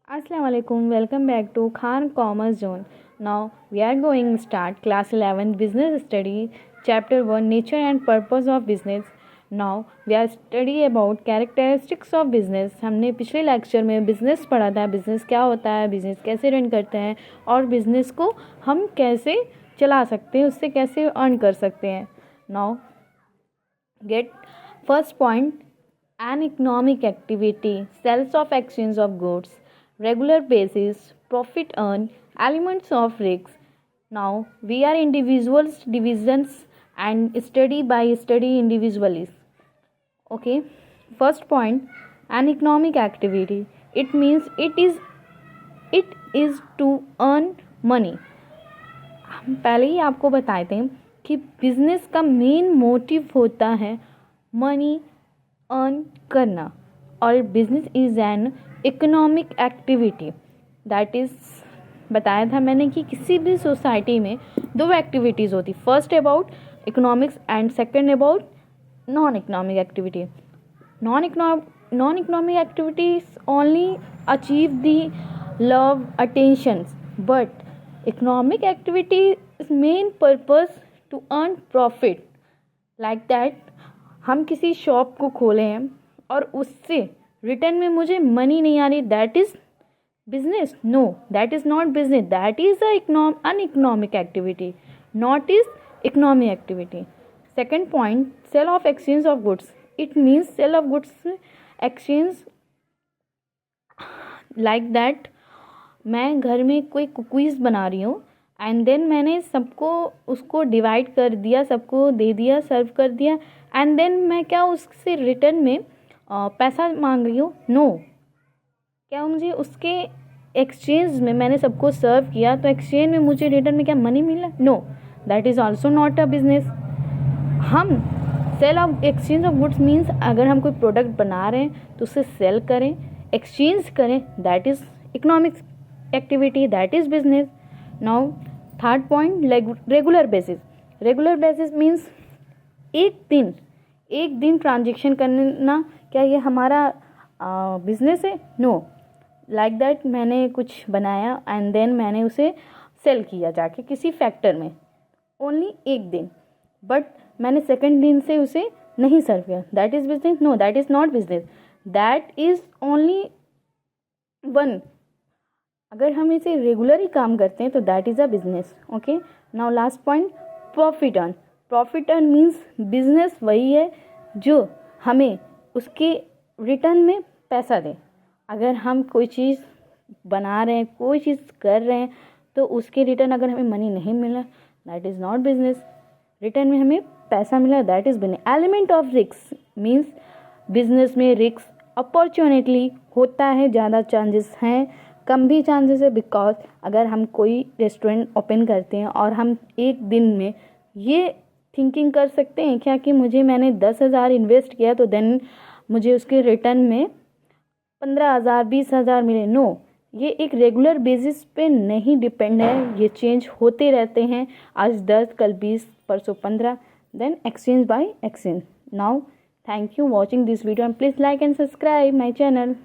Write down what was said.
Assalamu alaikum. Welcome back to Khan Commerce Zone. Now we are going to start class 11 business study chapter 1 nature and purpose of business. Now we are study about characteristics of business. हमने पिछले lecture में business पढ़ा था, business क्या होता है, business कैसे run करते हैं और बिजनेस को हम कैसे चला सकते हैं, उससे कैसे अर्न कर सकते हैं. Now get first point, an economic activity, sales of exchange of goods, regular basis, profit earn, elements of risks. Now we are individuals divisions and study by study individually. Okay, first point, an economic activity. It means it is to earn money. हम पहले ही आपको बताए थे कि business का main motive होता है money earn करना और business is an economic activity. That is बताया था मैंने कि किसी भी सोसाइटी में दो एक्टिविटीज़ होती, first about economics and second about non economic activity. Non economic activities only achieve the love attentions, but economic activity is main purpose to earn profit. like that, हम किसी शॉप को खोले हैं और उससे रिटर्न में मुझे मनी नहीं आ रही, that is business? No, that is not business, that is an economic activity, not is economic activity. Second point, sale of exchange of goods. It means sale of goods exchange. Like that, मैं घर में कोई cookies बना रही हूँ and then मैंने सबको उसको डिवाइड कर दिया, सबको दे दिया, सर्व कर दिया एंड देन मैं क्या उससे रिटर्न में पैसा मांग रही हूँ? नो. क्या मुझे उसके एक्सचेंज में, मैंने सबको सर्व किया तो एक्सचेंज में मुझे रिटर्न में क्या मनी मिला? No, that is also not a business. हम sale of exchange of goods means अगर हम कोई प्रोडक्ट बना रहे हैं तो उसे सेल करें, एक्सचेंज करें, that is economics activity, that is business. Now third point, regular basis. Regular basis means एक दिन ट्रांजेक्शन करना, क्या ये हमारा बिजनेस है? नो. लाइक दैट, मैंने कुछ बनाया एंड देन मैंने उसे सेल किया जाके किसी फैक्टर में, ओनली एक दिन, बट मैंने सेकेंड दिन से उसे नहीं सर्व किया, that is business? No, that is not business, that is only one. अगर हम इसे रेगुलरली काम करते हैं तो that is a business. Okay, now last point, profit earn. Profit earn means business वही है जो हमें उसके रिटर्न में पैसा दे. अगर हम कोई चीज़ बना रहे हैं, कोई चीज़ कर रहे हैं, तो उसके रिटर्न अगर हमें मनी नहीं मिला, that is not business. Return में हमें पैसा मिला, that is business. Element of risk means business में रिस्क अपॉर्चुनिटली होता है, ज़्यादा चांसेस हैं, कम भी चांसेस है. बिकॉज अगर हम कोई रेस्टोरेंट ओपन करते हैं और हम एक दिन में ये थिंकिंग कर सकते हैं क्या कि मैंने 10,000 इन्वेस्ट किया तो देन मुझे उसके रिटर्न में 15,000 20,000 मिले? नो, ये एक रेगुलर बेसिस पे नहीं डिपेंड है, ये चेंज होते रहते हैं, आज 10, कल 20, परसों 15, then exchange by exchange. Now thank you watching this video and please like and subscribe my channel.